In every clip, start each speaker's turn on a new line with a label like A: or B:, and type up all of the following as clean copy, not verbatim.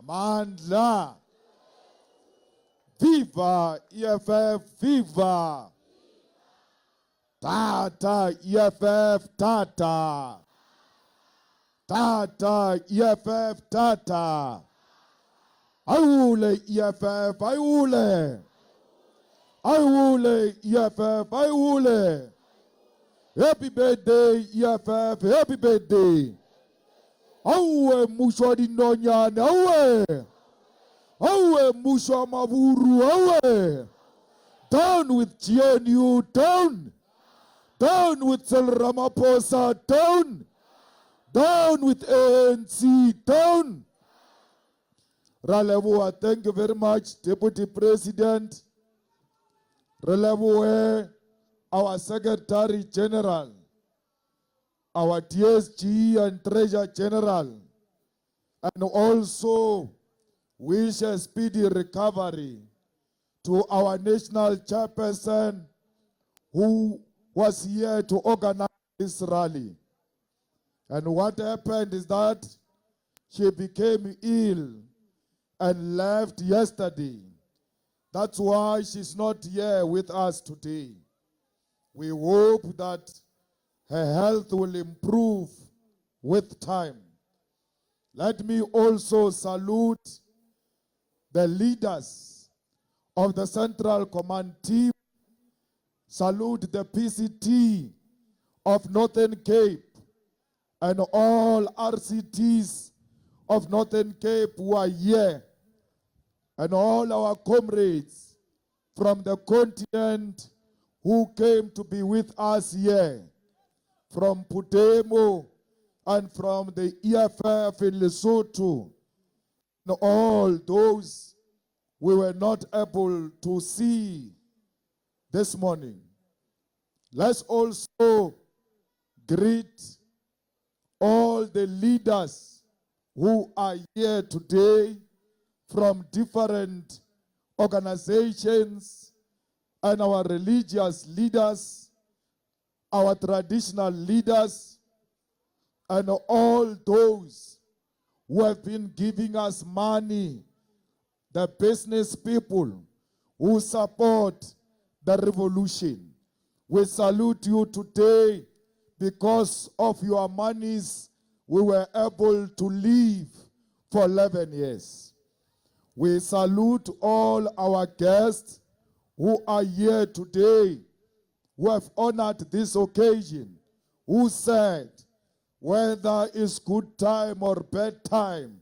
A: Amandla. Viva EFF, viva. Tata EFF, tata. Tata EFF, tata. Ayule EFF, ayule. Ayule EFF, ayule. Happy birthday EFF, happy birthday. Awe musho di nonyane, awe. Awe musho maburu, awe. Down with GNU, down. Down with Cyril Ramaphosa, down. Down with ANC, down. Raleboa, thank you very much, Deputy President. Raleboa, our Secretary General, our TSG and Treasurer General, and also wish a speedy recovery to our national chairperson who was here to organize this rally. And what happened is that she became ill and left yesterday. That's why she's not here with us today. We hope that her health will improve with time. Let me also salute the leaders of the Central Command team, salute the PCT of Northern Cape and all RCTs of Northern Cape who are here, and all our comrades from the continent who came to be with us here, from Putemo and from the EFF in Lesotho, and all those we were not able to see this morning. Let's also greet all the leaders who are here today from different organizations, and our religious leaders, our traditional leaders, and all those who have been giving us money, the business people who support the revolution. We salute you today. Because of your monies, we were able to live for 11 years. We salute all our guests who are here today, who have honored this occasion, who said, whether it's good time or bad time,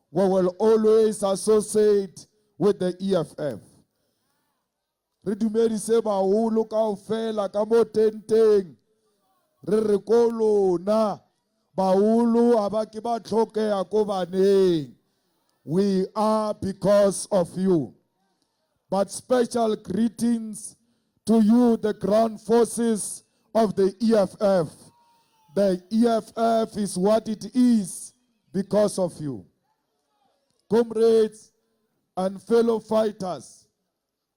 A: we will always associate with the EFF. Re dumedise baholo kaofela ka mo tenteng re re ko lona baholo ha ba ke ba tlhokeha ko baneng. We are because of you. But special greetings to you, the ground forces of the EFF. The EFF is what it is because of you. Comrades and fellow fighters,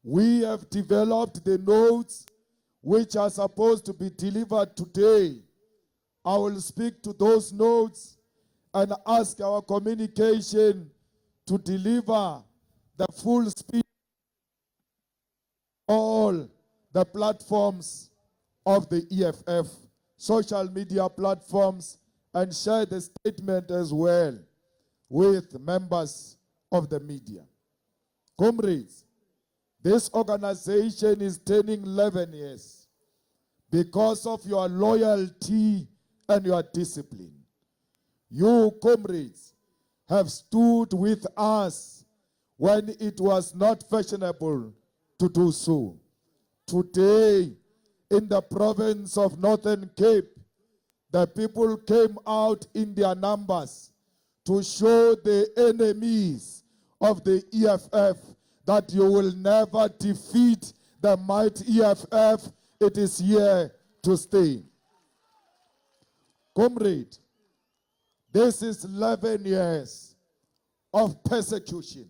A: we have developed the notes which are supposed to be delivered today. I will speak to those notes and ask our communication to deliver the full speed all the platforms of the EFF, social media platforms, and share the statement as well with members of the media. Comrades, this organization is turning 11 years because of your loyalty and your discipline. You, comrades, have stood with us when it was not fashionable to do so. Today, in the province of Northern Cape, the people came out in their numbers to show the enemies of the EFF that you will never defeat the mighty EFF. It is here to stay. Comrade, this is 11 years of persecution.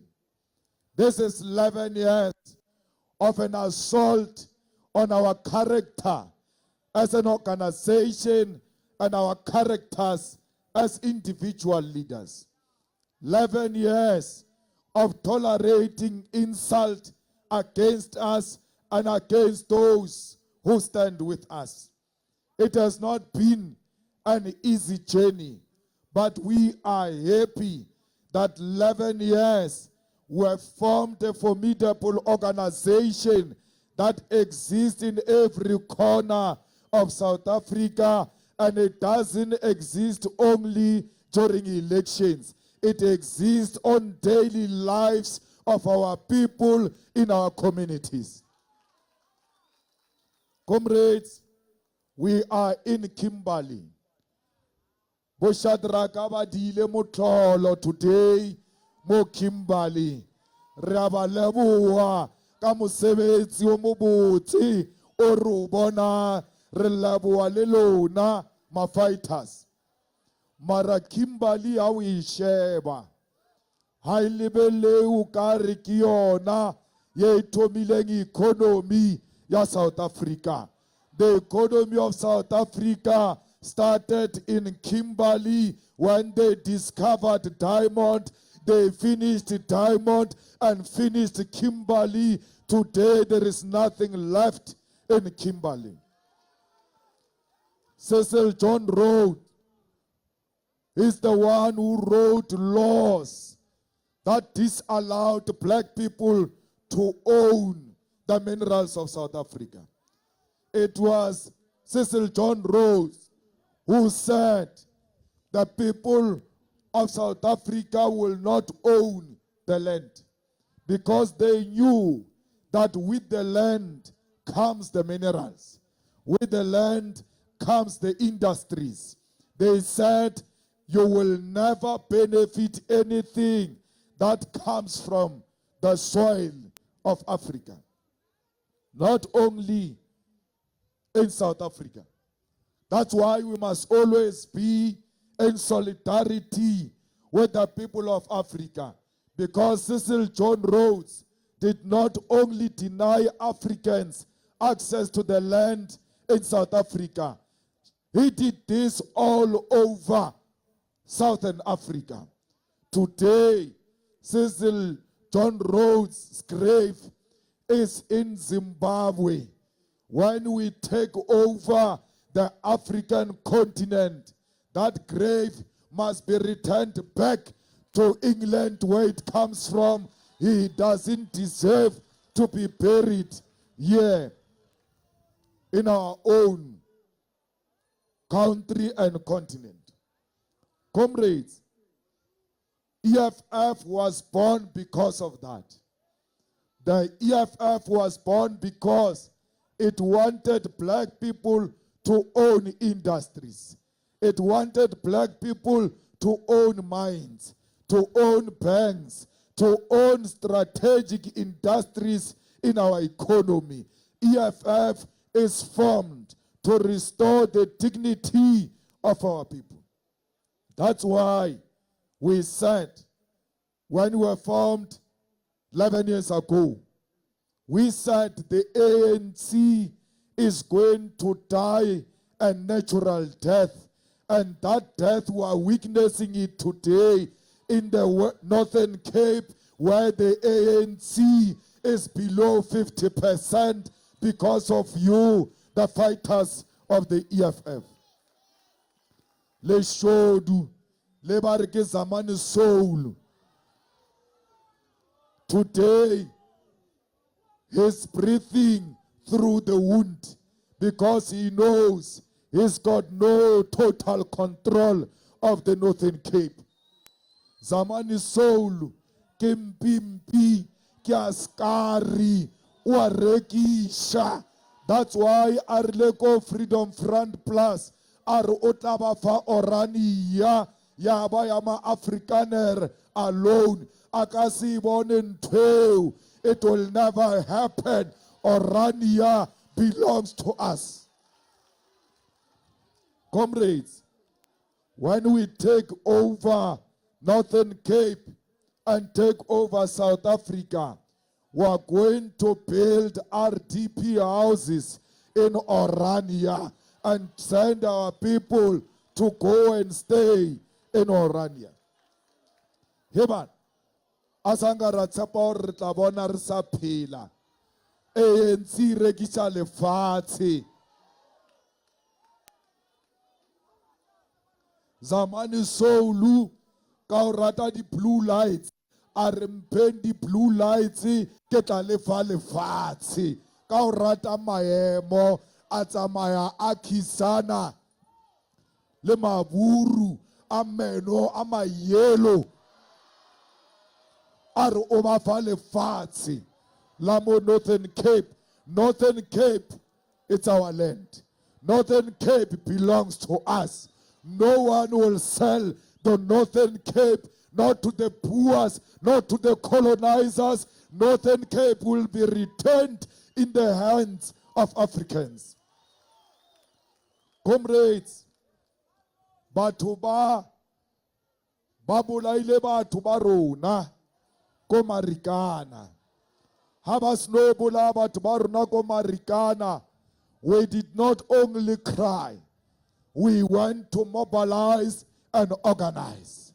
A: This is 11 years of an assault on our character as an organization and our characters as individual leaders. 11 years of tolerating insult against us and against those who stand with us. It has not been an easy journey, but we are happy that 11 years we have formed a formidable organization that exists in every corner of South Africa, and it doesn't exist only during elections. It exists on daily lives of our people in our communities. Comrades, we are in Kimberley. Boshadraka badile motlolo today mo Kimberley. Re a ba leboha ka mosebetsi o mobotse o re o bona, re leboha le lona ma-fighters. Mara Kimberley ha o e sheba, ha e lebelle o ka re ke yona ye thomileng economy ya South Africa. The economy of South Africa started in Kimberley when they discovered diamond. They finished diamond and finished Kimberley. Today there is nothing left in Kimberley. Cecil John Rhodes is the one who wrote laws that disallowed black people to own the minerals of South Africa. It was Cecil John Rhodes who said the people of South Africa will not own the land because they knew that with the land comes the minerals. With the land comes the industries. They said you will never benefit anything that comes from the soil of Africa. Not only in South Africa. That's why we must always be in solidarity with the people of Africa, because Cecil John Rhodes did not only deny Africans access to the land in South Africa, he did this all over Southern Africa. Today, Cecil John Rhodes' grave is in Zimbabwe. When we take over the African continent, that grave must be returned back to England where it comes from. He doesn't deserve to be buried here in our own country and continent. Comrades, EFF was born because of that. The EFF was born because it wanted black people to own industries. It wanted black people to own mines, to own banks, to own strategic industries in our economy. EFF is formed to restore the dignity of our people. That's why we said, when we were formed 11 years ago, we said the ANC is going to die a natural death. And that death, we are witnessing it today in the Northern Cape, where the ANC is below 50% because of you, the fighters of the EFF. Le shodu, le bareke zamani soul. Today, he's breathing through the wound because he knows he's got no total control of the Northern Cape. Zamani soul, kimpimpi, kiaskari, uarekisha. That's why Arleko Freedom Front Plus are otabafa orania yaba yama Afrikaner alone. Akasi bonen teu. It will never happen. Orania belongs to us. Comrades, when we take over Northern Cape and take over South Africa, we are going to build RDP houses in Orania and send our people to go and stay in Orania. He man, asanga ra tshepa hore re tla bona re sa phela. ANC rekisa lefatshe. Zamani Soulu ka o rata di blue lights. A re mpeng di blue lights ke tla lefa lefatshe. Ka o rata maemo a tsamaya a khisana le maburu a meno a mayelo. A re o ba fa lefatshe la mo Northern Cape. Northern Cape, it's our land. Northern Cape belongs to us. No one will sell the Northern Cape, not to the poor, not to the colonizers. Northern Cape will be returned in the hands of Africans. Comrades, batho ba bolaile batho ba rona ko Marikana. Ha ba snobola batho ba rona ko Marikana. We did not only cry, we went to mobilize and organize.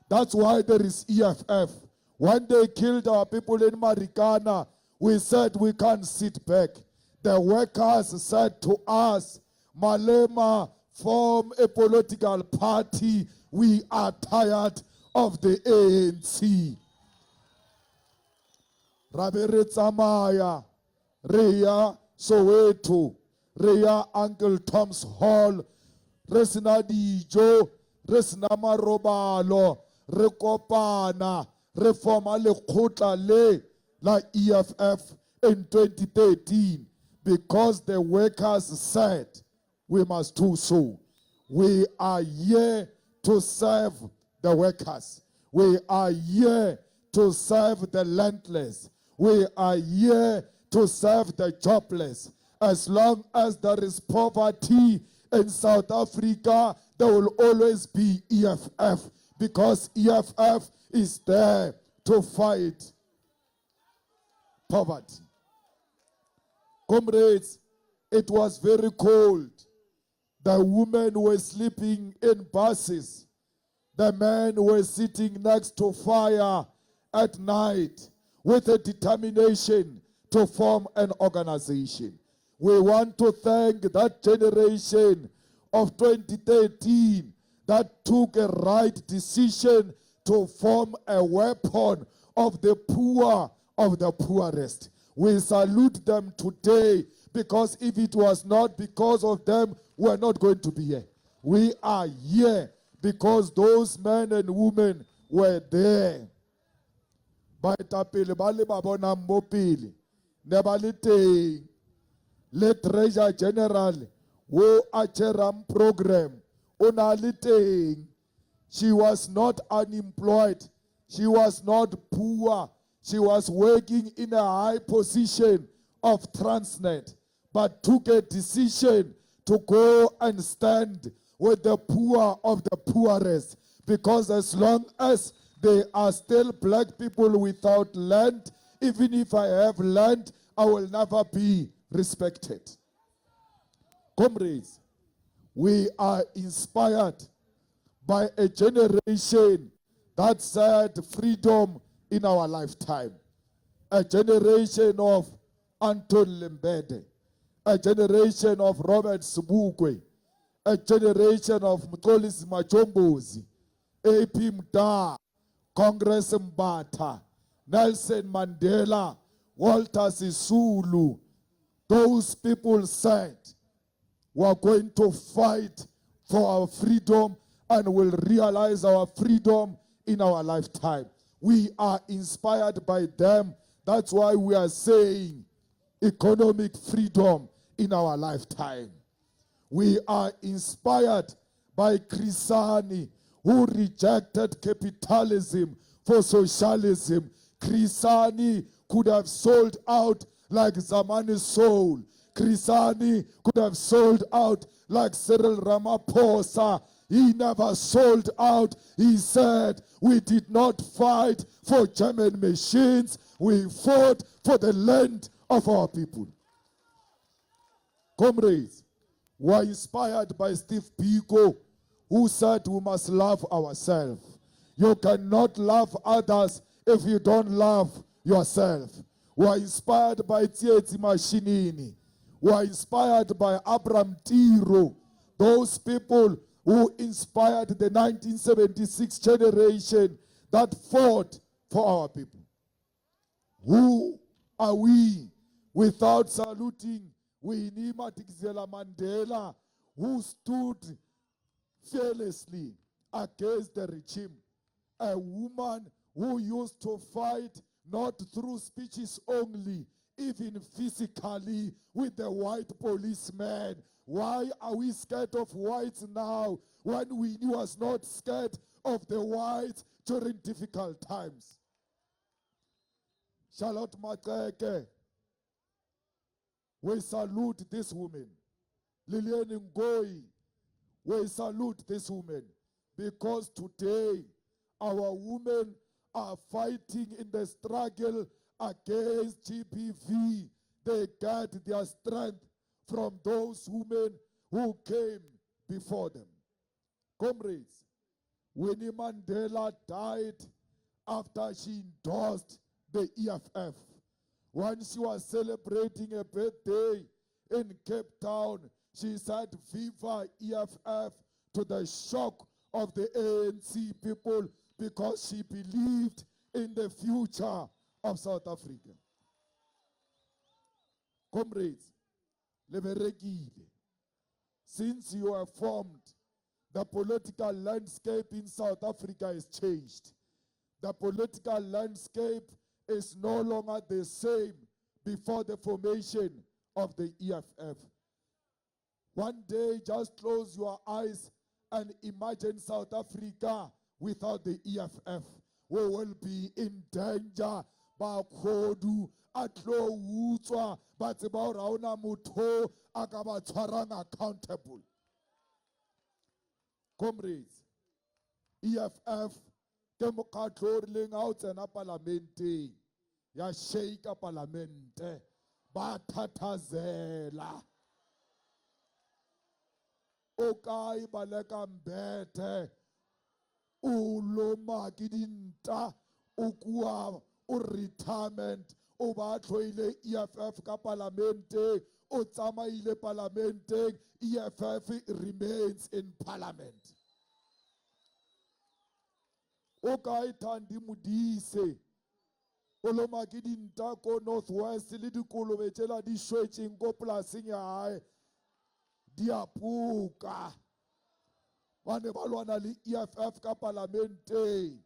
A: That's why there is EFF. When they killed our people in Marikana, we said we can't sit back. The workers said to us, Malema, form a political party. We are tired of the ANC. Rabere Tsamaya, Reya Soweto, Reya Uncle Tom's Hall, Resina Dijo, Resina Marobalo, Rekopana, Reforma Lekotla Le, la EFF in 2013, because the workers said we must do so. We are here to serve the workers. We are here to serve the landless. We are here to serve the jobless. As long as there is poverty in South Africa, there will always be EFF, because EFF is there to fight poverty. Comrades, it was very cold. The women were sleeping in buses. The men were sitting next to fire at night with a determination to form an organization. We want to thank that generation of 2013 that took a right decision to form a weapon of the poor, of the poorest. We salute them today, because if it was not because of them, we're not going to be here. We are here because those men and women were there. Baetapele ba le ba bonang mo pele ne ba le teng le Treasurer General wo a tšerang program o na le teng. She was not unemployed, she was not poor, she was working in a high position of Transnet, but took a decision to go and stand with the poor of the poorest, because as long as they are still black people without land, even if I have land, I will never be respected. Comrades, we are inspired by a generation that said freedom in our lifetime. A generation of Anton Lembede, a generation of Robert Sobukwe, a generation of Mxolisi Machombozi, AP Mda, Congress Mbata, Nelson Mandela, Walter Sisulu. Those people said, we are going to fight for our freedom and will realize our freedom in our lifetime. We are inspired by them. That's why we are saying economic freedom in our lifetime. We are inspired by Krisani, who rejected capitalism for socialism. Krisani could have sold out like Zamani Soul. Krisani could have sold out like Cyril Ramaphosa. He never sold out. He said, we did not fight for German machines. We fought for the land of our people. Comrades, we are inspired by Steve Biko, who said we must love ourselves. You cannot love others if you don't love yourself. We are inspired by Tsietsi Mashinini. We are inspired by Abraham Tiro. Those people who inspired the 1976 generation that fought for our people. Who are we without saluting Winnie Madikizela Mandela, who stood fearlessly against the regime? A woman who used to fight not through speeches only, even physically with the white policeman. Why are we scared of whites now when we was not scared of the whites during difficult times? Charlotte Maxeke, we salute this woman. Lilian Ngoyi, we salute this woman, because today our women are fighting in the struggle against GBV. They get their strength from those women who came before them. Comrades, Winnie Mandela died after she endorsed the EFF. When she was celebrating a birthday in Cape Town, she said, "Viva EFF," to the shock of the ANC people, because she believed in the future of South Africa. Comrades, Leberekile, since you are formed, the political landscape in South Africa has changed. The political landscape is no longer the same before the formation of the EFF. One day, just close your eyes and imagine South Africa without the EFF. We will be in danger. Bakhodu atlo utswa batseba raona motho akaba tshwarang accountable. Comrades, EFF ke mokgatlo o rileng ha o tsena parlamente ya shake parlamente ba thatazela o kai baleka mbethe o loma ke dinta o kua o retirement o ba tloile EFF ka parlamente o tsamaile parlamente. EFF remains in parliament. O kai Thandi Modise o loma ke dinta ko Northwest le dikolobe tsela di shwetseng ko polasing ya hae di a puka. Bane ba lwana le EFF ka parlamente.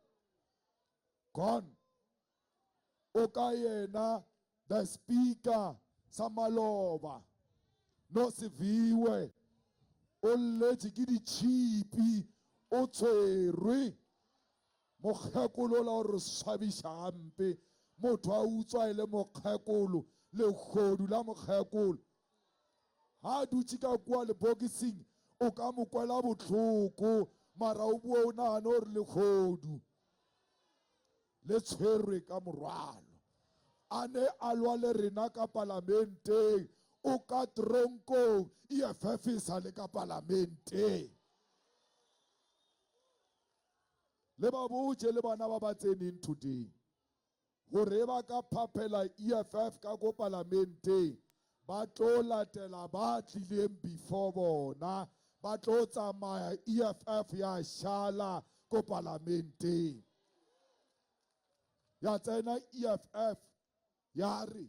A: Gone. O ka yena the speaker Samaloba no Siviwe o letse ke ditšhipi o tshwerwe mokgekolo la gore swabisha gampe motho a utswa ile mokgekolo legodu la mokgekolo ha dutse ka kwa le boxing o ka mo kwela botlhoko mara o bua o nagane gore legodu le tshwerwe ka morwalo a ne a lwa le rena ka parlamente o ka tronko EFF e sa le ka parlamente le ba botse le bana ba ba tseneng today gore ba ka phaphela EFF ka go parlamente ba tlo latela ba tlileng before bona ba tlo tsamaya EFF ya shala ko parlamente ya tsena EFF yari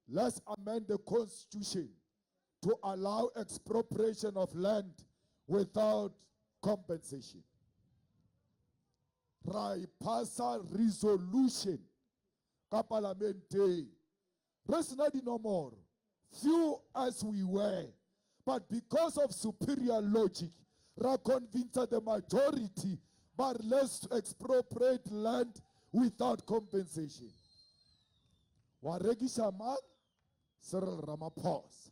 A: let's amend the constitution to allow expropriation of land without compensation. Right, pass a resolution ka parlamente. Rest not no more. Few as we were, but because of superior logic, ra convinced the majority, but let's expropriate land without compensation. Waregisha man, Cyril Ramaphosa.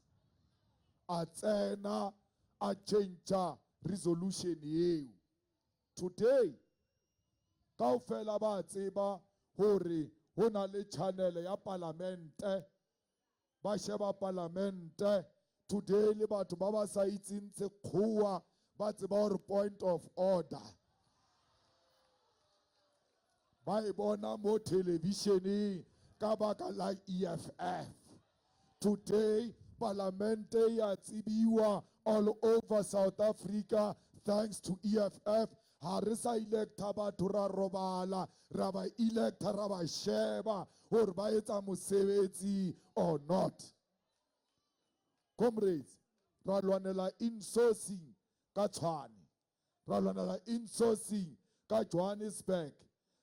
A: A tsena a change resolution yeo. Today, kaofela ba tseba hore ho na le channel ya parlamente ba sheba parlamente today le batho ba ba sa itseng tse kgowa ba tseba hore point of order ba e bona mo televisioneng ka baka la EFF. Today, Parliament ya tsibiwa all over South Africa thanks to EFF. Ha re sa electa batho ra robala, ra ba electa ra ba sheba hore ba etsa mosebetsi or not. Comrades, ra lwanela insourcing ka Tshwane, ra lwanela insourcing ka Johannesburg,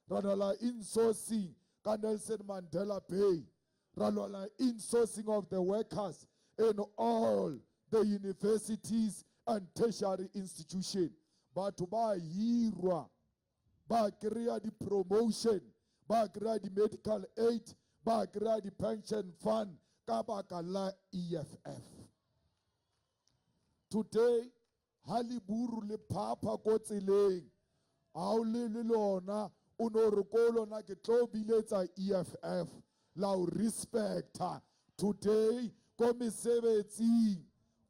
A: ra lwanela insourcing ka Nelson Mandela Bay, ra lwanela insourcing of the workers in all the universities and tertiary institutions. Batho ba hirwa, ba kreya di promotion, ba kreya di medical aid, ba kreya di pension fund ka baka la EFF. Today, haliburu le papa ko tseleng, ha o le lona o no re ko lona ke tlo biletsa EFF la o respecta. Today, ko mesebetsing,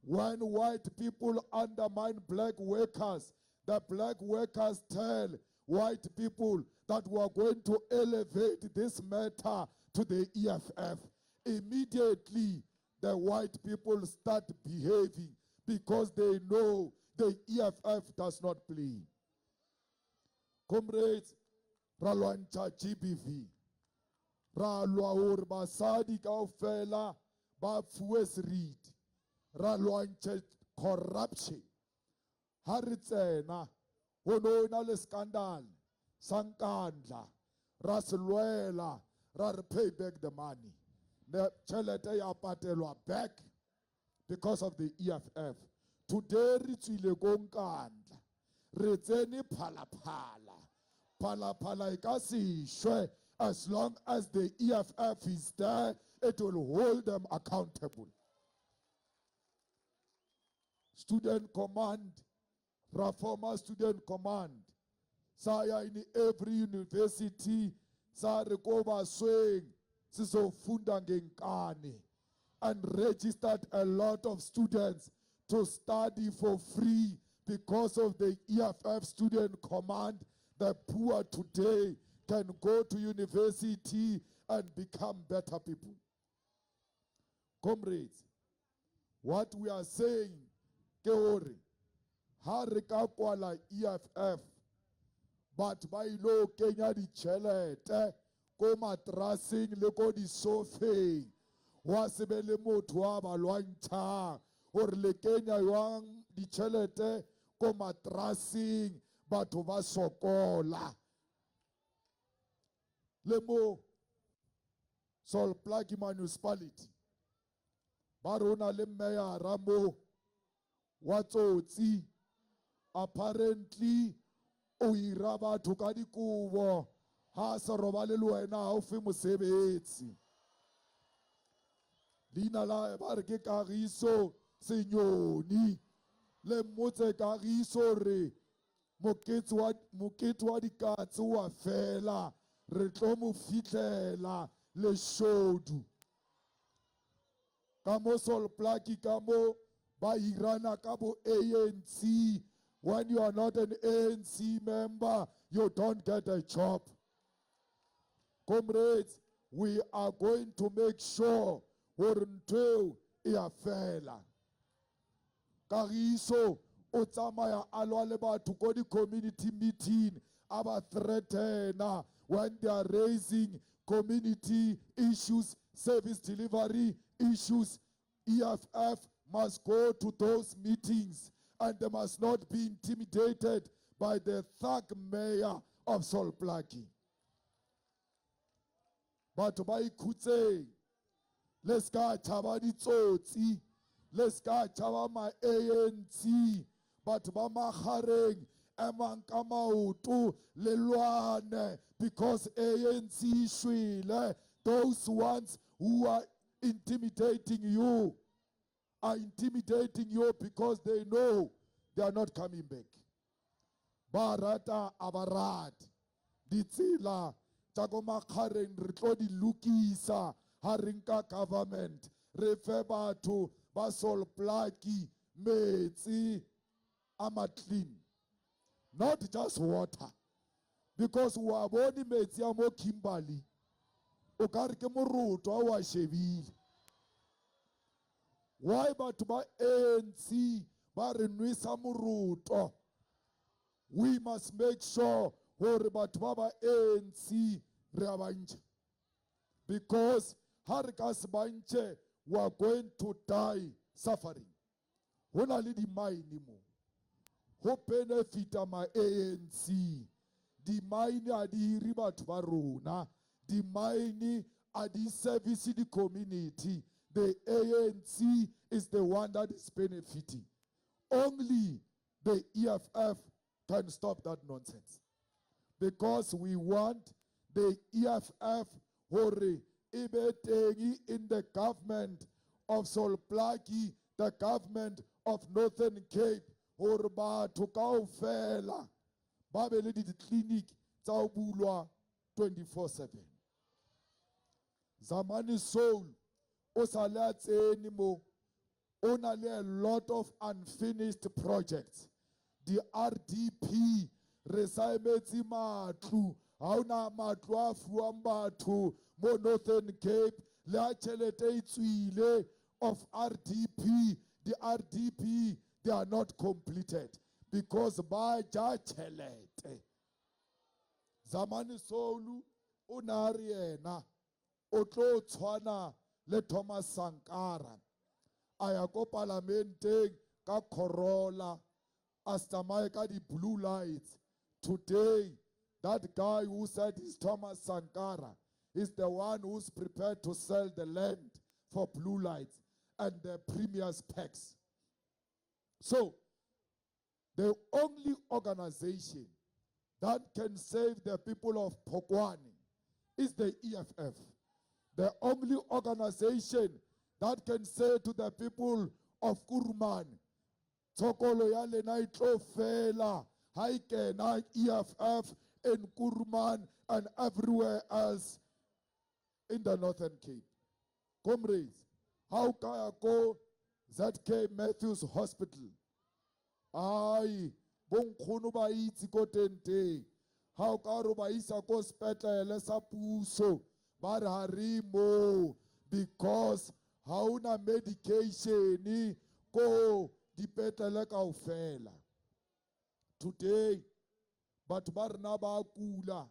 A: when white people undermine black workers, the black workers tell white people that we are going to elevate this matter to the EFF. Immediately, the white people start behaving because they know the EFF does not play. Comrades, ra lwantsha GBV. Ra lwa hore basadi kaofela ba fuwe seriti. Ra lwantsha corruption. Ha re tsena ho no na le scandal sa Nkandla, ra se lwela, ra re pay back the money. The tjhelete ya patelwa back because of the EFF. Today re tswile ko Nkandla, re tsene phalaphala. Phalaphala e ka se shwe. As long as the EFF is there, it will hold them accountable. Student command, Reformer Student Command, saya in every university, sa recover swing, siso funda ngenkani, and registered a lot of students to study for free because of the EFF Student Command. The poor today can go to university and become better people. Comrades, what we are saying, Keori, ha re ka kwala EFF, but ba ilo kenya ditjhelete ko matrasing le ko disofeng, wa sebe le motho wa ba lwantshang hore le kenya yang ditjhelete ko matrasing, batho ba sokola. Le mo Sol Plaatje Municipality, ba rona le mayor mo wa Tsotsi, apparently o ira batho ka dikobo ha se robale le wena ha o fe mosebetsi. Leina la ba re ke Kagiso Senyoni, le mmotse Kagiso re mokete wa dikatse wa fela, re tlo mo fitlela le shodu. Ka mo Sol Plaatje ka mo ba irana ka bo ANC. When you are not an ANC member, you don't get a job. Comrades, we are going to make sure hore ntho e a fela. Kagiso o tsamaya a lwa le batho ko di community meeting, aba threatena when they are raising community issues, service delivery issues. EFF must go to those meetings and they must not be intimidated by the thug mayor of Sol Plaatje. Batho ba ikhutse, le ska tshaba ditsotsi, le ska tshaba ma ANC, batho ba magareng emang ka maoto le lwane, because ANC shwele. Those ones who are intimidating you are intimidating you because they know they are not coming back. Barata abarat ditsela tsa go magareng re tlo di lukisa ha re nka government, re fe batho ba Sol Plaatje metsi ama clean, not just water, because wa bone metsi a mo Kimberley o ka re ke moroto wa shebile. Why batho ba ANC ba re nwisa moroto? We must make sure hore batho ba ba ANC re a bantšha, because ha re ka se bantše we are going to die suffering. Ho na le di-mine mo ho benefita ma ANC. Di-mine a di hiri batho ba rona, di-mine a di service di community. The ANC is the one that is benefiting. Only the EFF can stop that nonsense, because we want the EFF hore ebe tengi in the government of Solplaki, the government of Northern Cape, hore batho kaofela ba be le di-clinic tsa ho bulwa 24/7. Zamani Soul o sa le a tsene mo, o na le a lot of unfinished projects. The RDP re sa emetse matlu, ha ona matlu a fuwang batho mo Northern Cape, le a tjhelete e tswile of RDP. The RDP, they are not completed because ba ja tjhelete. Zamani Soul o na re yena o tlo tshwana le Thomas Sankara, a ya ko parlamenteng ka Corolla, a tsamaye ka di-blue lights. Today, that guy who said he's Thomas Sankara is the one who's prepared to sell the land for blue lights and the premier's packs. So, the only organization that can save the people of Polokwane is the EFF. The only organization that can say to the people of Kuruman, Tsokolo ya lena itlo fela, ha ikena EFF in Kuruman and everywhere else in the Northern Cape. Comrades, how kaya ko ZK Matthews Hospital? Ai, bonkgono ba itse ko tente. How ka ro ba isa ko sepetlele sa puso? Ba re ha re mo, because ha una medication ko dipetlele kaofela. Today, batho ba rena ba kula,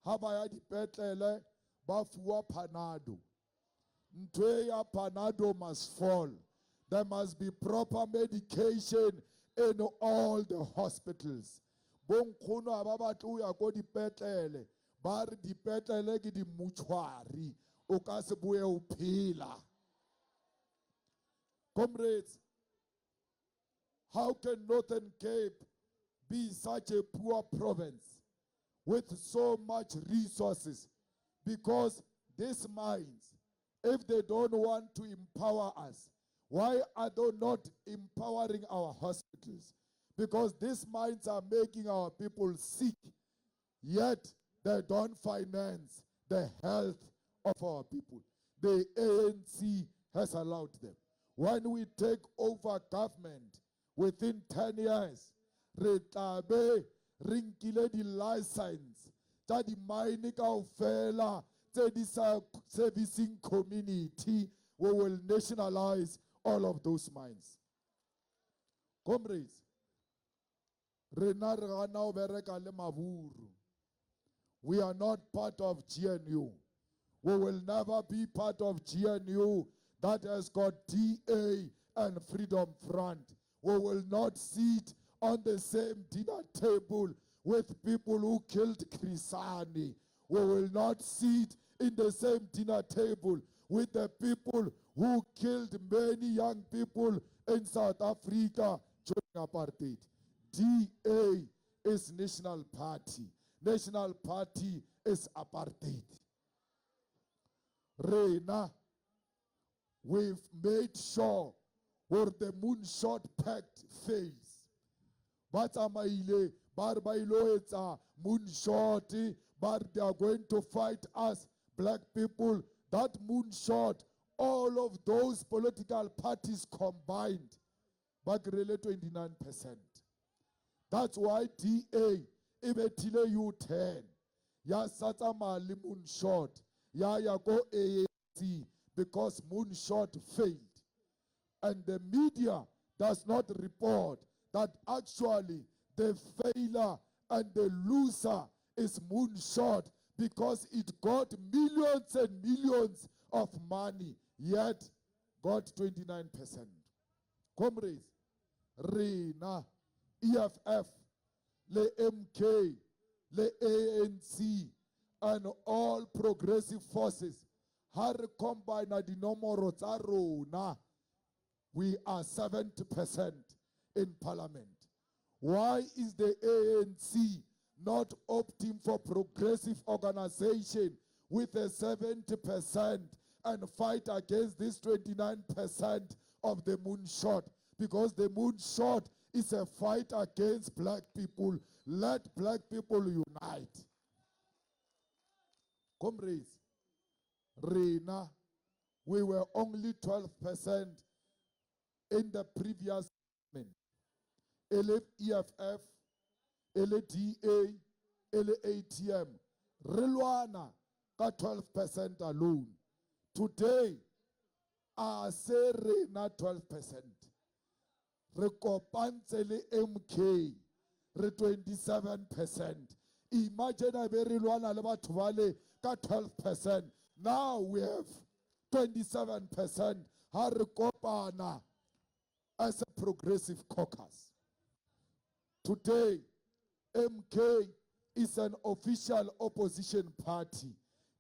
A: ha ba ya dipetlele ba fuwa Panado. Ntwe ya Panado must fall. There must be proper medication in all the hospitals. Bonkgono ha ba batle ho ya ko dipetlele, ba re dipetlele ke di mortuary, o ka se boe o phela. Comrades, how can Northern Cape be such a poor province with so much resources? Because these mines, if they don't want to empower us, why are they not empowering our hospitals? Because these mines are making our people sick, yet they don't finance the health of our people. The ANC has allowed them. When we take over government within 10 years, re tla be re nkile di-license tsa di-mine kaofela tse di sa servicing community. We will nationalize all of those mines. Comrades, rena re gana ho bereka le maburu. We are not part of GNU. We will never be part of GNU that has got DA and Freedom Front. We will not sit on the same dinner table with people who killed Krisani. We will not sit in the same dinner table with the people who killed many young people in South Africa during apartheid. DA is National Party. National Party is apartheid. Reina, we've made sure where the Moonshot Pact fails. But amaile, barbailo it's a moonshot, but they are going to fight us, black people. That moonshot, all of those political parties combined, but really 29%. That's why DA e bethile U-turn ya satsa mali Moonshot ya ya go ANC because Moonshot failed. And the media does not report that actually the failure and the loser is Moonshot because it got millions and millions of money, yet got 29%. Comrades, Rena, EFF, le MK, le ANC, and all progressive forces, har combine di nomoro tsa rona, we are 70% in parliament. Why is the ANC not opting for progressive organization with a 70% and fight against this 29% of the Moonshot? Because the Moonshot is a fight against black people. Let black people unite. Comrades, Rena, we were only 12% in the previous government. EFF, DA, ATM, Rilwana got 12% alone. Today, I say Rena 12%. Rekopantse le MK, re 27%. Imagine a very Rilwana le batho bale got 12%. Now we have 27%. Ha re kopana as a progressive caucus. Today, MK is an official opposition party.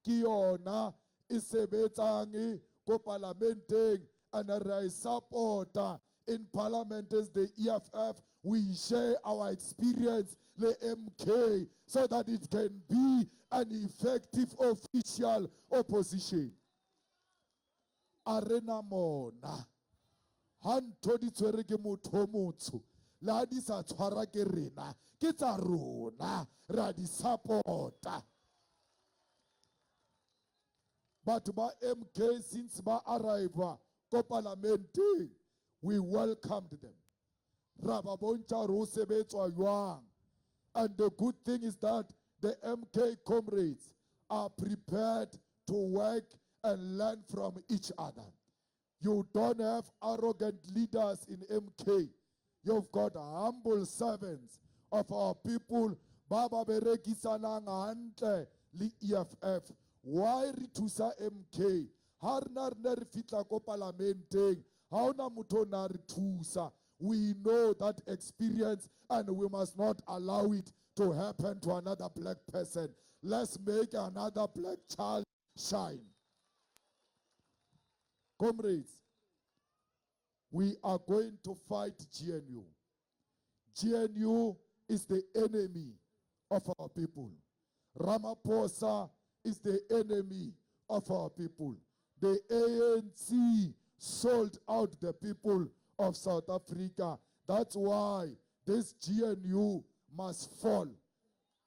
A: Ki yona e sebetsang ko parlamenteng and re supporta in parliament as the EFF. We share our experience le MK so that it can be an effective official opposition. Arena mona hanto di tshwere ke motho motsho la di sa tshwara ke rena ke tsa rona ra di supporta. But ba MK since ba arrive ko parlamenteng, we welcomed them. Ra ba bontsha re o sebetswa jwang. And the good thing is that the MK comrades are prepared to work and learn from each other. You don't have arrogant leaders in MK. You've got humble servants of our people. Baba berekisanang hantle li EFF. Why re thusa MK? Ha rena re fitla ko parlamenteng, ha ona motho na re thusa. We know that experience and we must not allow it to happen to another black person. Let's make another black child shine. Comrades, we are going to fight GNU. GNU is the enemy of our people. Ramaphosa is the enemy of our people. The ANC sold out the people of South Africa. That's why this GNU must fall.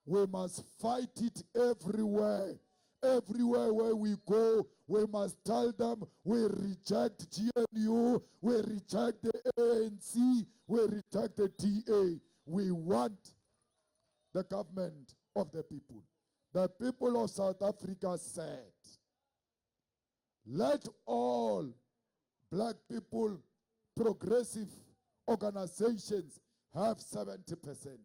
A: We must fight it everywhere. Everywhere where we go, we must tell them we reject GNU, we reject the ANC, we reject the DA. We want the government of the people. The people of South Africa said, let all black people, progressive organizations have 70%.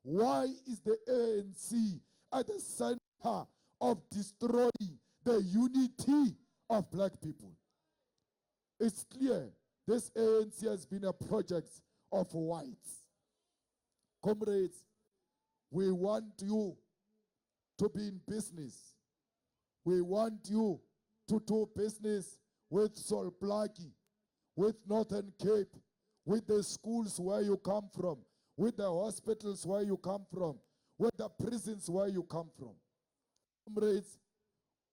A: Why is the ANC at the center of destroying the unity of black people? It's clear this ANC has been a project of whites. Comrades, we want you to be in business. We want you to do business with Sol Plaatje, with Northern Cape, with the schools where you come from, with the hospitals where you come from, with the prisons where you come from. Comrades,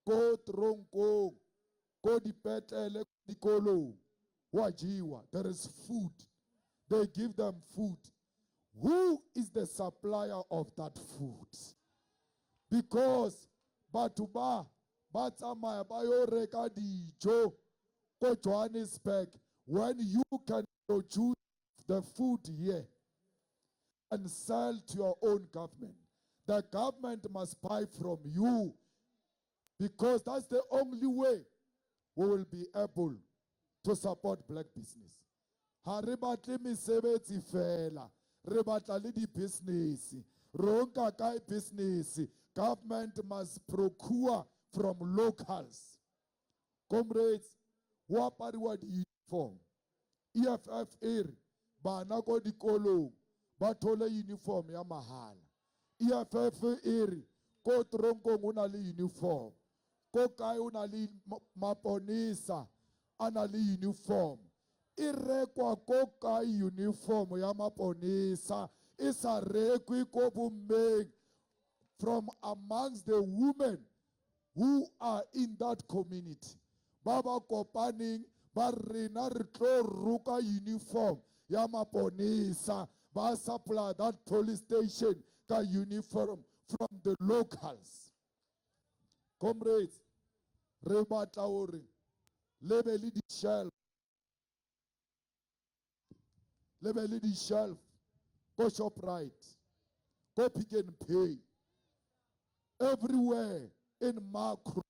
A: go tronko, go dipetlele dikolo, wajiwa. There is food. They give them food. Who is the supplier of that food? Because batuba batsamaya bayo reka dijo ko Johannesburg when you can produce the food here and sell to your own government. The government must buy from you, because that's the only way we will be able to support black business. Ha re batle mesebetsi fela, re batla le di business. Ronka kai business, government must procure from locals. Comrades, ho apariwa di uniform. EFF ere bana ko dikolong ba thole uniform ya mahala. EFF ere ko tronkong o na le uniform. Ko kae o na le maponisa a na le uniform. E rekwa ko kae uniform ya maponisa e sa rekwe ko bommeng from amongst the women who are in that community. Baba kopaning ba rena re tlo ruka uniform ya maponisa, ba supply that police station ka uniform from the locals. Comrades, re batla hore le be le di shelf go Shoprite, go Pick n Pay, everywhere in Makro.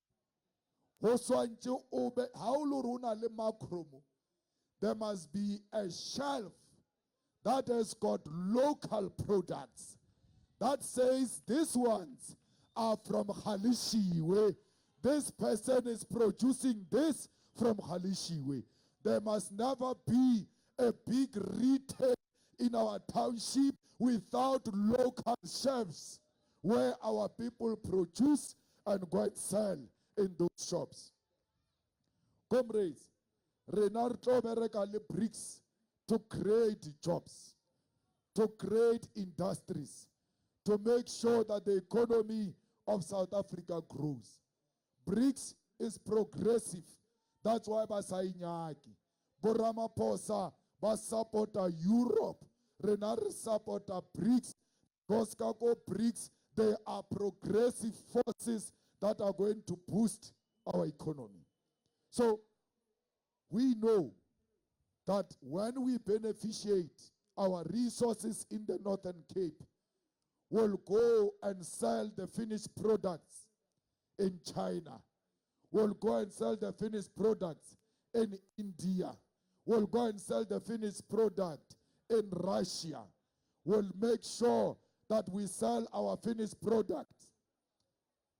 A: Ho swantse o be ha o lo rona le Makro mo, there must be a shelf that has got local products that says these ones are from Halishiwe. This person is producing this from Halishiwe. There must never be a big retail in our township without local shelves where our people produce and go and sell in those shops. Comrades, Renardo Bereka le BRICS to create jobs, to create industries, to make sure that the economy of South Africa grows. BRICS is progressive. That's why Basainyaki, Boramaphosa, Basapota Europe, Renar supporta BRICS, Koskako BRICS, they are progressive forces that are going to boost our economy. So we know that when we beneficiate our resources in the Northern Cape, we'll go and sell the finished products in China. We'll go and sell the finished products in India. We'll go and sell the finished product in Russia. We'll make sure that we sell our finished products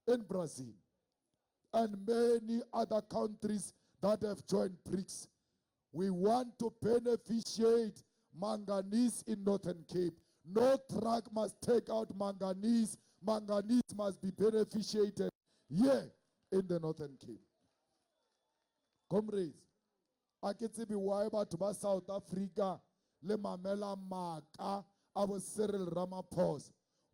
A: in Brazil and many other countries that have joined BRICS. We want to beneficiate manganese in Northern Cape. No truck must take out manganese. Manganese must be beneficiated here in the Northern Cape. Comrades, a ke tsebe why batho ba South Africa le mamela maka a bo Cyril Ramaphosa.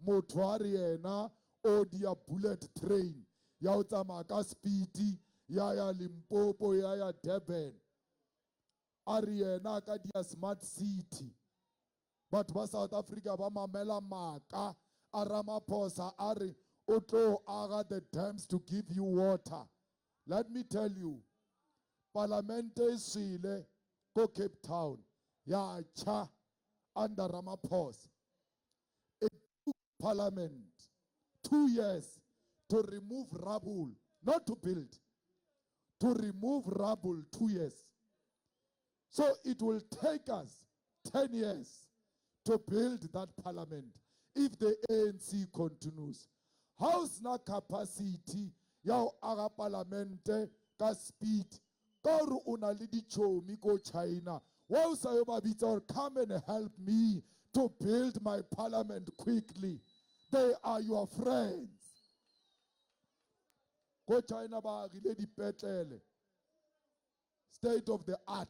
A: Motho a re yena o dia bullet train ya o tsamaya ka speed ya ya Limpopo ya ya Durban. A re yena ka dia smart city. Batho ba South Africa ba mamela maka a Ramaphosa a re o tlo aga the dams to give you water. Let me tell you, Parliament is swile go Cape Town ya cha under Ramaphosa. It took Parliament 2 years to remove rubble, not to build, to remove rubble 2 years. So it will take us 10 years to build that parliament if the ANC continues. How's na capacity ya aga parliamente ka speed? Koru una le dichomi go China. Wa sa yo ba bitsa come and help me to build my parliament quickly. They are your friends. Go China ba rile dipetlele. State of the art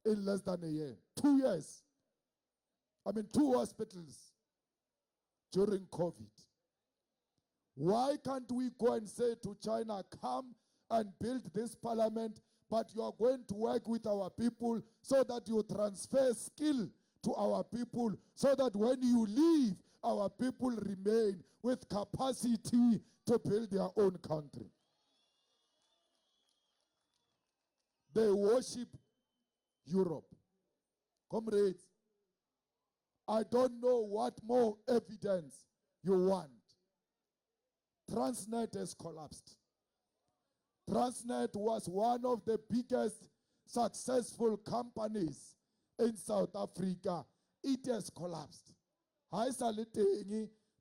A: in less than a year. 2 years. 2 hospitals during COVID. Why can't we go and say to China, come and build this parliament, but you are going to work with our people so that you transfer skill to our people, so that when you leave, our people remain with capacity to build their own country. They worship Europe. Comrades, I don't know what more evidence you want. Transnet has collapsed. Transnet was one of the biggest successful companies in South Africa. It has collapsed.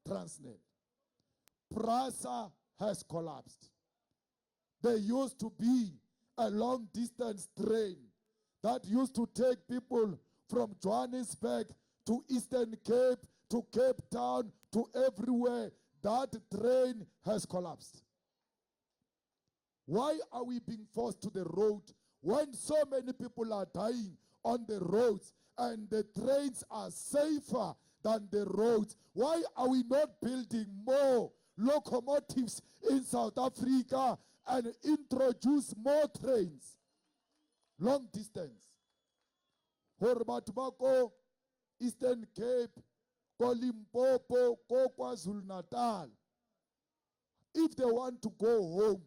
A: Transnet. PRASA has collapsed. There used to be a long distance train that used to take people from Johannesburg to Eastern Cape, to Cape Town, to everywhere. That train has collapsed. Why are we being forced to the road when so many people are dying on the roads and the trains are safer than the roads? Why are we not building more locomotives in South Africa and introduce more trains? Long distance. Horbatbako, Eastern Cape, Limpopo, KwaZulu-Natal. If they want to go home,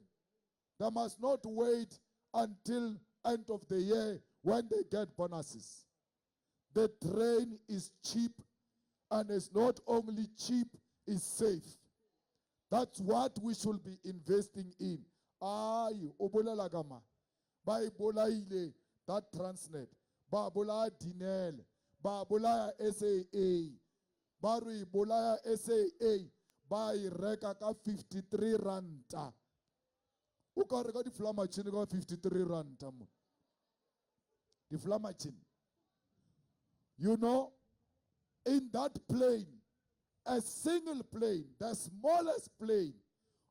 A: they must not wait until end of the year when they get bonuses. The train is cheap, and it's not only cheap, it's safe. That's what we should be investing in. Aye, obolela gama. Ba ibolaile that Transnet. Ba bola Dinel. Ba bola SAA. Ba re bola SAA. Ba ireka ka 53 ranta. O ka reka di fly machine ka 53 ranta mo. Di fly machine. You know, in that plane, a single plane, the smallest plane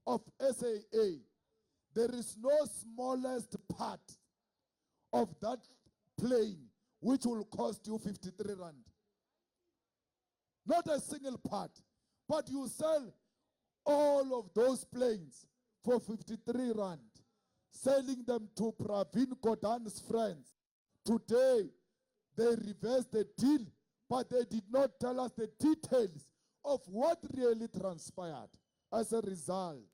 A: of SAA, there is no smallest part of that plane which will cost you 53 rand. Not a single part. But you sell all of those planes for 53 rand, selling them to Pravin Gordhan's friends. Today, they reversed the deal, but they did not tell us the details of what really transpired. As a result,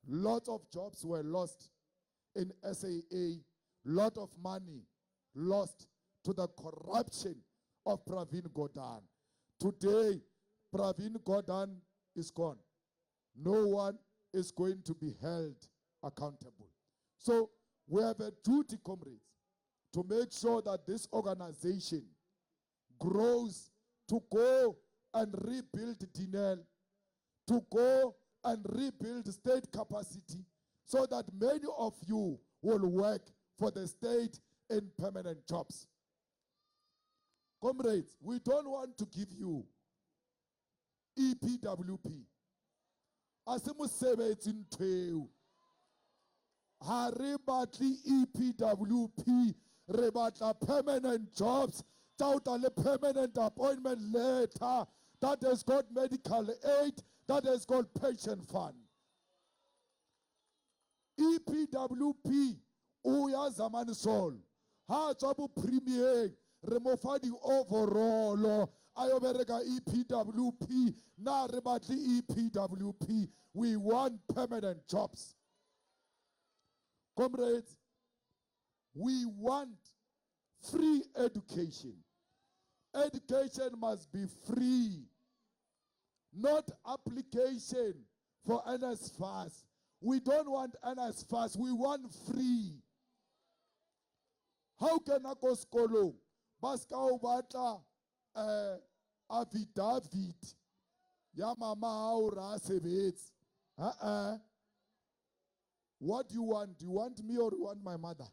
A: lots of jobs were lost in SAA, lot of money lost to the corruption of Pravin Gordhan. Today, Pravin Gordhan is gone. No one is going to be held accountable. So we have a duty, comrades, to make sure that this organization grows, to go and rebuild Dinel, to go and rebuild state capacity, so that many of you will work for the state in permanent jobs. Comrades, we don't want to give you EPWP. Asimusebetsi ntweu. Ha re batle EPWP, re batla permanent jobs, tauta le permanent appointment letter that has got medical aid, that has got pension fund. EPWP uya zamani sol. Ha tsabu premier re mo fa di overall ayobereka EPWP na re batle EPWP. We want permanent jobs. Comrades, we want free education. Education must be free, not application for NSFAS. We don't want NSFAS, we want free. How can I go skolo? Baska ubata affidavit. Ya mama aura sebets. What do you want? Do you want me or you want my mother?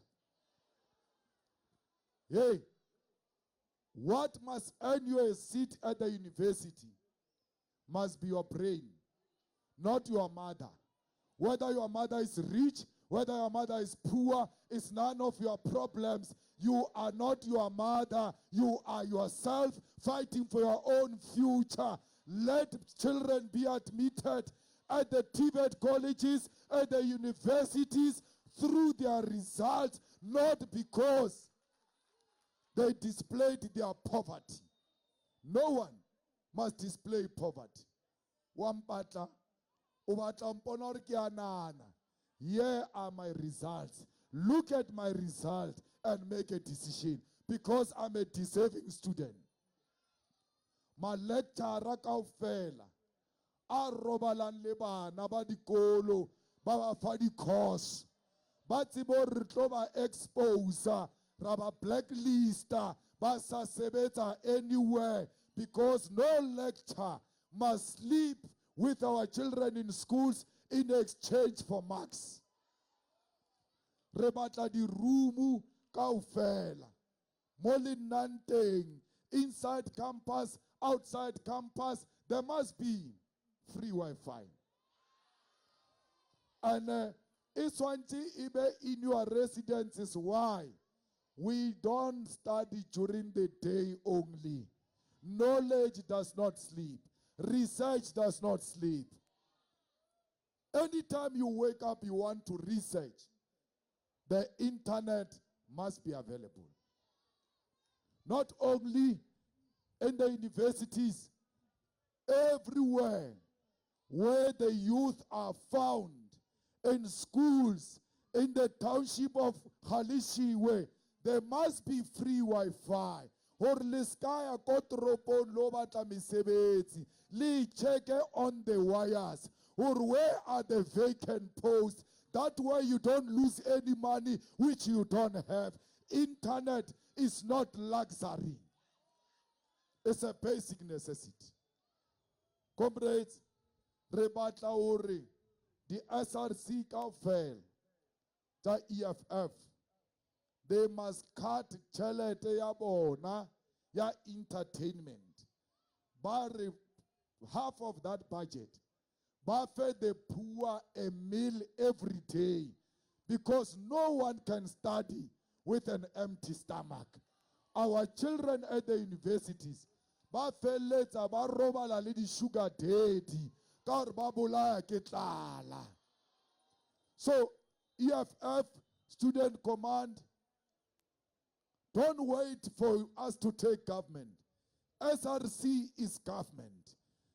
A: Hey, what must earn you a seat at the university must be your brain, not your mother. Whether your mother is rich, whether your mother is poor, it's none of your problems. You are not your mother. You are yourself fighting for your own future. Let children be admitted at the TVET colleges, at the universities, through their results, not because they displayed their poverty. No one must display poverty. Wampatla, ubatla mponor kianana. Here are my results. Look at my result and make a decision, because I'm a deserving student. My lecturer kaufela a robalang le bana ba dikolo ba ba fa di-course ba tsebe re tlo ba exposa ra ba blacklista ba sa sebetsa anywhere because no lecturer must sleep with our children in schools in exchange for marks. Re batla di-room kaofela mo le nnang teng, inside campus, outside campus, there must be free Wi-Fi. And it's one thing in your residences. Why? We don't study during the day only. Knowledge does not sleep. Research does not sleep. Anytime you wake up, you want to research. The internet must be available. Not only in the universities, everywhere where the youth are found, in schools, in the township of Halishiwe, there must be free Wi-Fi. Or liskaya kotropon lo batla mesebetsi, le check on the wires. Or where are the vacant posts? That way you don't lose any money which you don't have. Internet is not luxury. It's a basic necessity. Comrades, re batla hore the SRC kaofela tsa EFF, they must cut tšhelete ya bona ya entertainment. But half of that budget, but feed the poor a meal every day, because no one can study with an empty stomach. Our children at the universities, ba feletsa ba robala le di sugar daddy ka gore ba bolaya ke tlala. So EFF Student Command, don't wait for us to take government. SRC is government.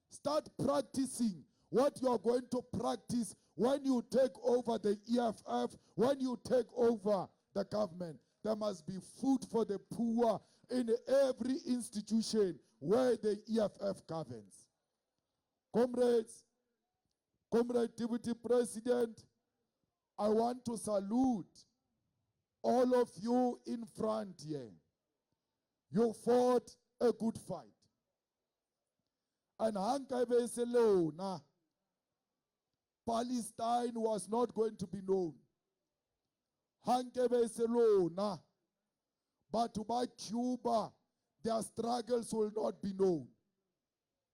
A: Start practicing what you are going to practice when you take over the EFF, when you take over the government. There must be food for the poor in every institution where the EFF governs. Comrades, Comrade Deputy President, I want to salute all of you in front here. You fought a good fight. And Hanka Palestine was not going to be known. Hanka but by Cuba, their struggles will not be known.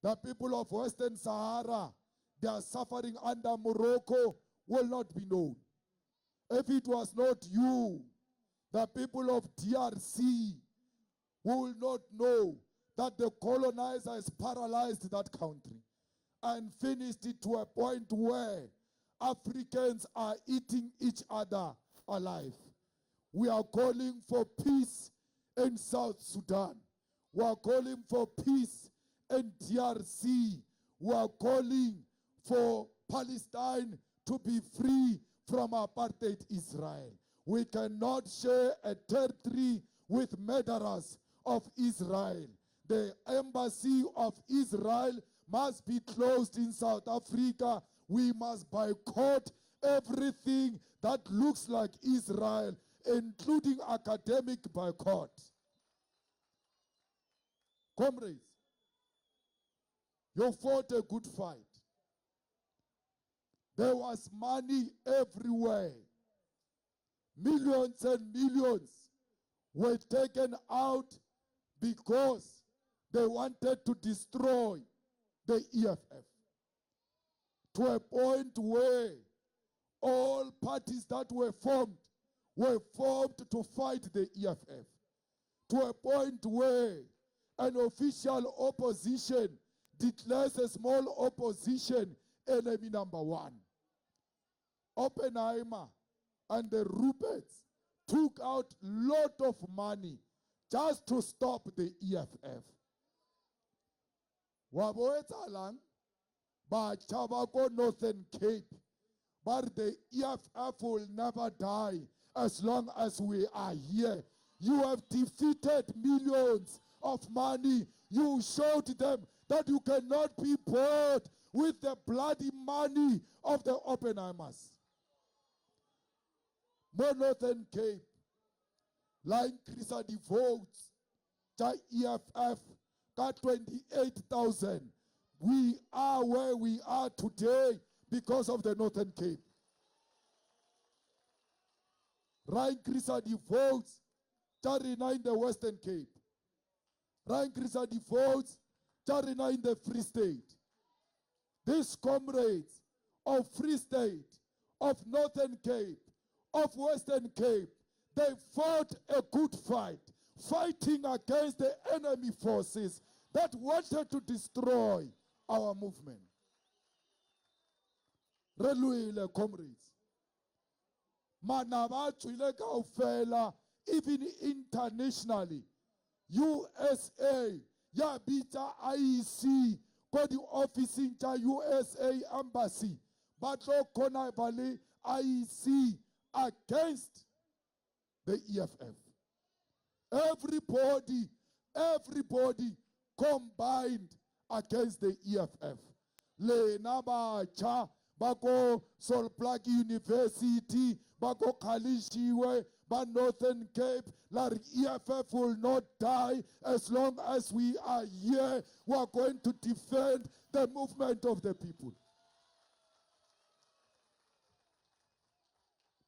A: The people of Western Sahara, their suffering under Morocco will not be known. If it was not you, the people of DRC will not know that the colonizer has paralyzed that country and finished it to a point where Africans are eating each other alive. We are calling for peace in South Sudan. We are calling for peace in DRC. We are calling for Palestine to be free from apartheid Israel. We cannot share a territory with murderers of Israel. The embassy of Israel must be closed in South Africa. We must boycott everything that looks like Israel, including academic boycott. Comrades, you fought a good fight. There was money everywhere. Millions and millions were taken out because they wanted to destroy the EFF. To a point where all parties that were formed to fight the EFF. To a point where an official opposition declares a small opposition enemy number one. Oppenheimer and the Ruperts took out a lot of money just to stop the EFF. Waboetsalang, Bachabako Northern Cape, but the EFF will never die as long as we are here. You have defeated millions of money. You showed them that you cannot be bought with the bloody money of the Oppenheimers. Mo Northern Cape, la increase the votes, ja EFF, ka 28,000. We are where we are today because of the Northern Cape. Ra increase the votes, ja rena in the Western Cape. Ra increase the votes, ja rena in the Free State. These comrades of Free State, of Northern Cape, of Western Cape, they fought a good fight, fighting against the enemy forces that wanted to destroy our movement. Reluile, comrades. Manaba tswile kaofela, even internationally. USA, ya bita IEC, ko di officing tsa USA embassy, batlo kona bale IEC against the EFF. Everybody combined against the EFF. Le nabacha bako Solplug University, bako Kalishiwe, ba Northern Cape, like EFF will not die as long as we are here. We are going to defend the movement of the people.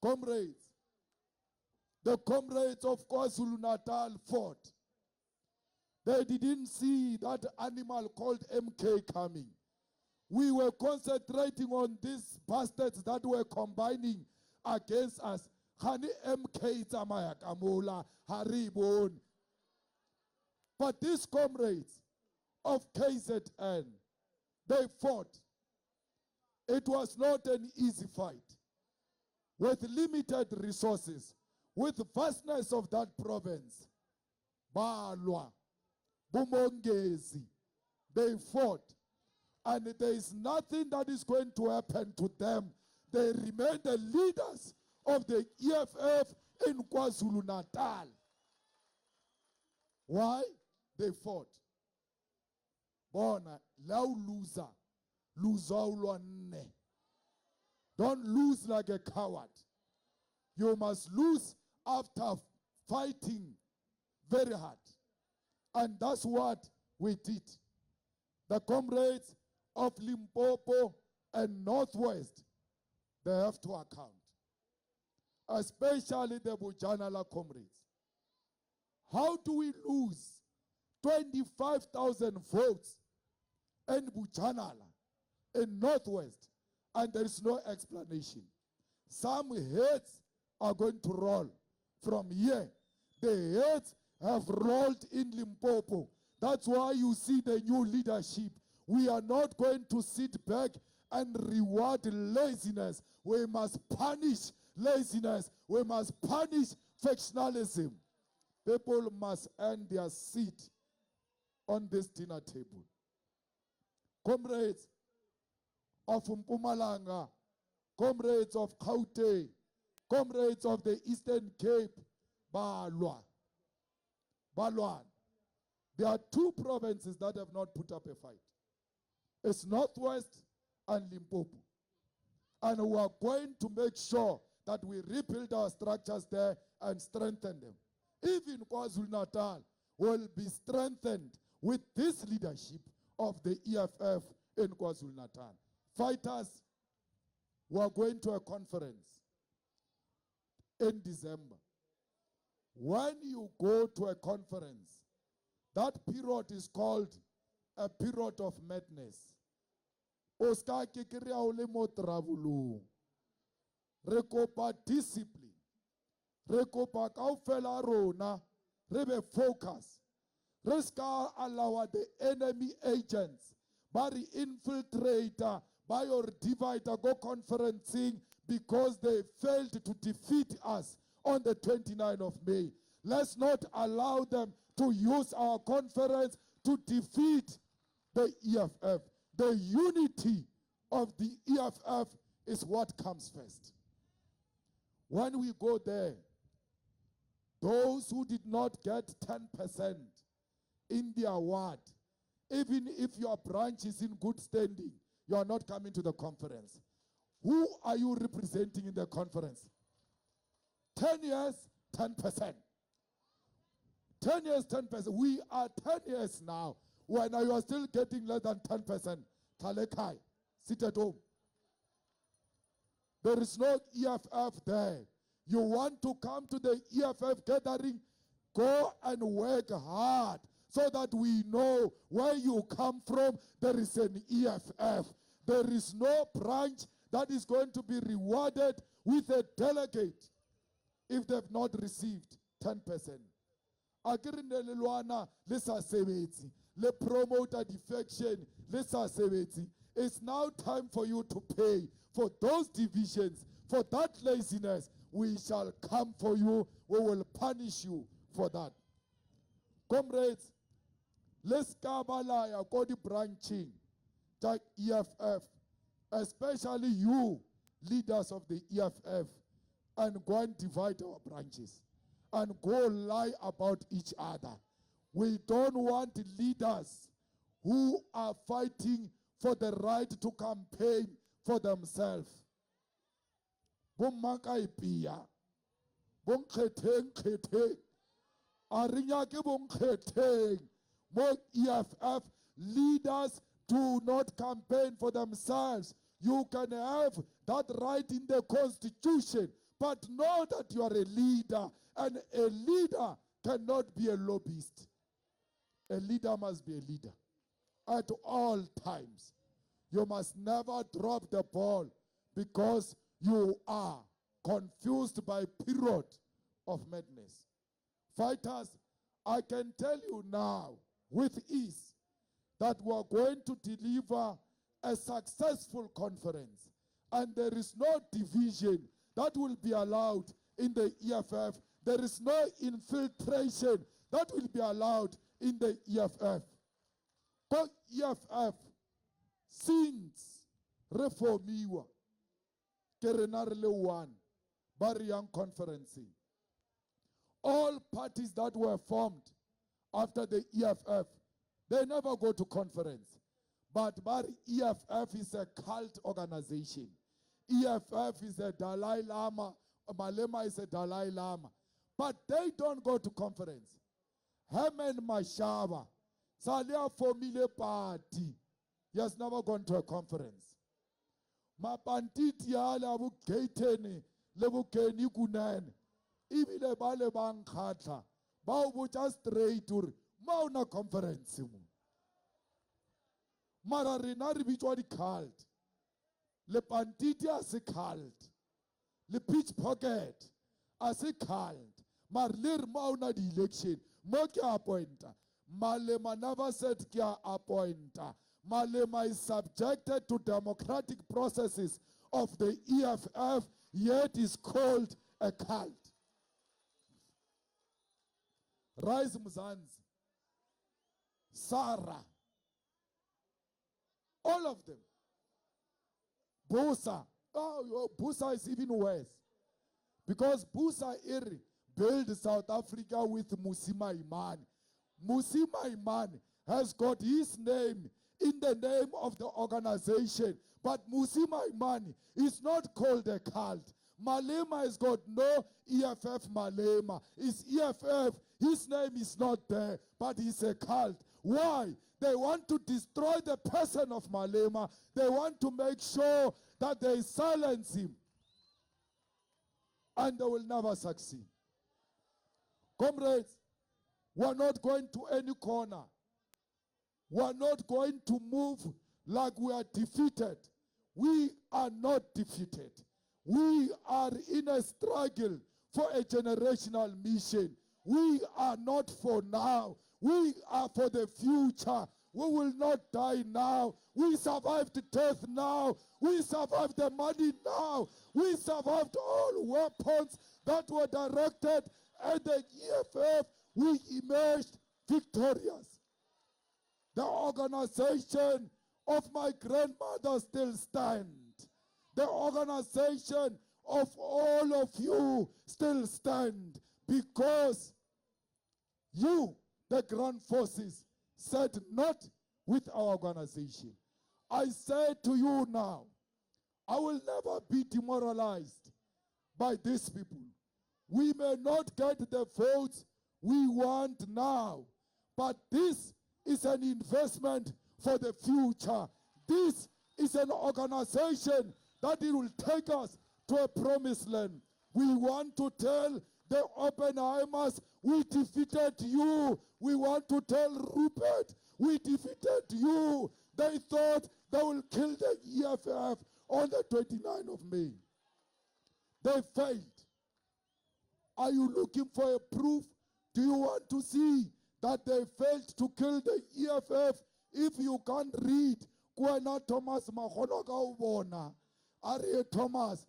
A: Comrades, the comrades of KwaZulu-Natal fought. They didn't see that animal called MK coming. We were concentrating on these bastards that were combining against us. Hani MK Tamaya Kamula Haribon. But these comrades of KZN, they fought. It was not an easy fight. With limited resources, with the vastness of that province, Balwa, Bumongezi, they fought. And there is nothing that is going to happen to them. They remain the leaders of the EFF in KwaZulu-Natal. Why? They fought. Bona, lau loser, loser. Don't lose like a coward. You must lose after fighting very hard. And that's what we did. The comrades of Limpopo and Northwest, they have to account. Especially the Bujanala comrades. How do we lose 25,000 votes in Bujanala, in Northwest, and there is no explanation? Some heads are going to roll from here. The heads have rolled in Limpopo. That's why you see the new leadership. We are not going to sit back and reward laziness. We must punish laziness. We must punish factionalism. People must earn their seat on this dinner table. Comrades of Mpumalanga, comrades of Gauteng, comrades of the Eastern Cape, Balwa. There are two provinces that have not put up a fight. It's Northwest and Limpopo. And we are going to make sure that we rebuild our structures there and strengthen them. Even KwaZulu-Natal will be strengthened with this leadership of the EFF in KwaZulu-Natal. Fighters, we are going to a conference in December. When you go to a conference, that period is called a period of madness. Oska kikiria ole mo travulu. Rekopa discipline. Rekopa kaufela rona. Rebe focus. Reska allow the enemy agents. Bari infiltrator. By your divider go conferencing because they failed to defeat us on the 29th of May. Let's not allow them to use our conference to defeat the EFF. The unity of the EFF is what comes first. When we go there, those who did not get 10% in their ward, even if your branch is in good standing, you are not coming to the conference. Who are you representing in the conference? 10 years, 10%. 10 years, 10%. We are 10 years now. When you are still getting less than 10%, Talekai, sit at home. There is no EFF there. You want to come to the EFF gathering, go and work hard so that we know where you come from. There is an EFF. There is no branch that is going to be rewarded with a delegate if they've not received 10%. Akirinde lelwana lesa sebetsi, le promoter defection lesa sebetsi. It's now time for you to pay for those divisions, for that laziness. We shall come for you. We will punish you for that. Comrades, let's kabalaya kodi branching like EFF, especially you, leaders of the EFF, and go and divide our branches and go lie about each other. We don't want leaders who are fighting for the right to campaign for themselves. Bomaka ipia, bonkheteng, arinya ke bonkheteng. More EFF leaders do not campaign for themselves. You can have that right in the Constitution, but know that you are a leader, and a leader cannot be a lobbyist. A leader must be a leader at all times. You must never drop the ball because you are confused by period of madness. Fighters, I can tell you now with ease that we are going to deliver a successful conference, and there is no division that will be allowed in the EFF. There is no infiltration that will be allowed in the EFF. But EFF, since reformiwa, kerenarele one, bari young conferencing, all parties that were formed after the EFF, they never go to conference. But Bari EFF is a cult organization. EFF is a Dalai Lama, Malema is a Dalai Lama. But they don't go to conference. Herman Mashaba, Salia Formule Party, he has never gone to a conference. Mapantiti ala bu gaiteni, lebu keni kunen, ibile bale bang khatla, ba just straight to mauna conference. Mara rena re bitwa di cult. Le pantiti as a cult. Le pitch pocket as a cult. Marlir mauna di election. Mo ke appointa. Malema never said kia appointa. Malema is subjected to democratic processes of the EFF, yet is called a cult. Rise Mzansi, Sarah, all of them. Busa, Busa is even worse. Because Busa Iri built South Africa with Musima Imani. Musima Imani has got his name in the name of the organization. But Musima Imani is not called a cult. Malema has got no EFF Malema. It's EFF. His name is not there, but he's a cult. Why? They want to destroy the person of Malema. They want to make sure that they silence him. And they will never succeed. Comrades, we're not going to any corner. We're not going to move like we are defeated. We are not defeated. We are in a struggle for a generational mission. We are not for now. We are for the future. We will not die now. We survived death now. We survived the money now. We survived all weapons that were directed at the EFF. We emerged victorious. The organization of my grandmother still stands. The organization of all of you still stand because you, the Grand Forces, said not with our organization. I say to you now, I will never be demoralized by these people. We may not get the votes we want now, but this is an investment for the future. This is an organization that it will take us to a promised land. We want to tell the Oppenheimers, we defeated you. We want to tell Rupert, we defeated you. They thought they will kill the EFF on the 29th of May. They failed. Are you looking for a proof? Do you want to see that they failed to kill the EFF? If you can't read, Kwena Thomas Mahonoka Ubona, Ari Thomas,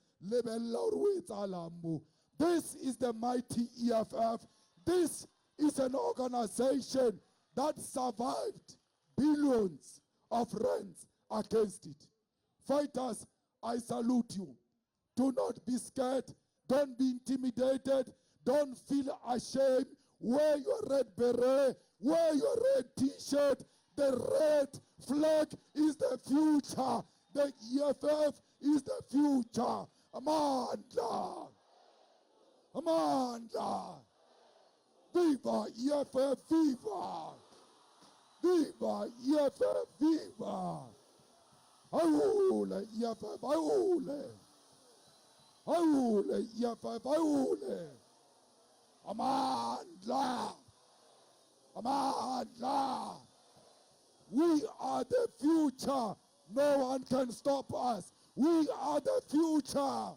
A: this is the mighty EFF. This is an organization that survived billions of rands against it. Fighters, I salute you. Do not be scared. Don't be intimidated. Don't feel ashamed. Wear your red beret. Wear your red t-shirt. The red flag is the future. The EFF is the future. Amanda. Amanda. Viva EFF, viva. Viva EFF, viva. Aule EFF, aule. Aule EFF, aule. Amanda. Amanda. We are the future. No one can stop us. We are the future.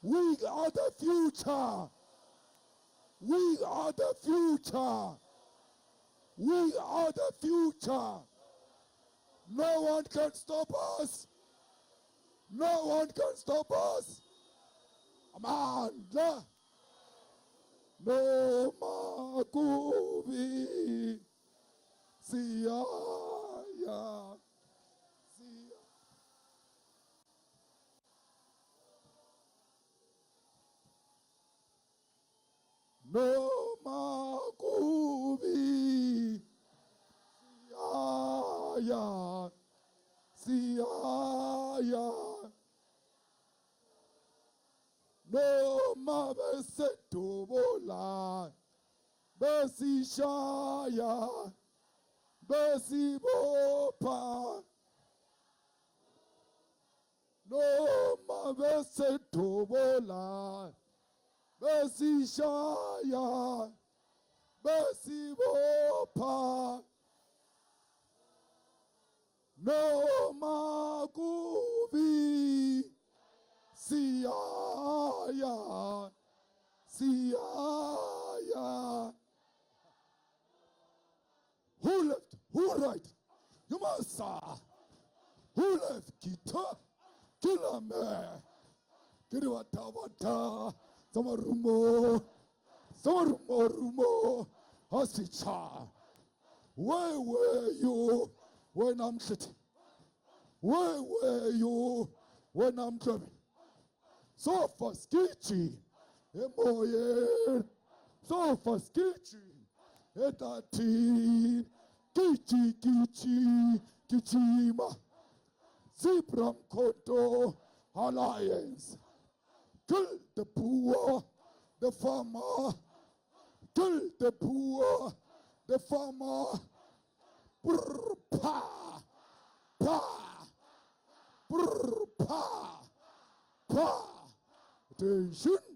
A: We are the future. We are the future. We are the future. No one can stop us. No one can stop us. Amanda. No makubi. Siya. Siya. No makubi. Siya. Siya. No mabeseto bola. Besishaya. Besibopa. No mabeseto bola. Besishaya. Besibopa. No makubi. Siya. Siya. Who left? Who right? You must. Who left? Kita. Kilame. Kiriwata. Samarumo. Rumo. Hasicha. Where were you when I'm sitting? Where were you when I'm driving? So for skichi. Emoye. So for skichi. Etati. Kichima. Zibram Koto Alliance. Kill the poor, the farmer. Kill the poor, the farmer. Brr, pa. Brr, pa. Attention.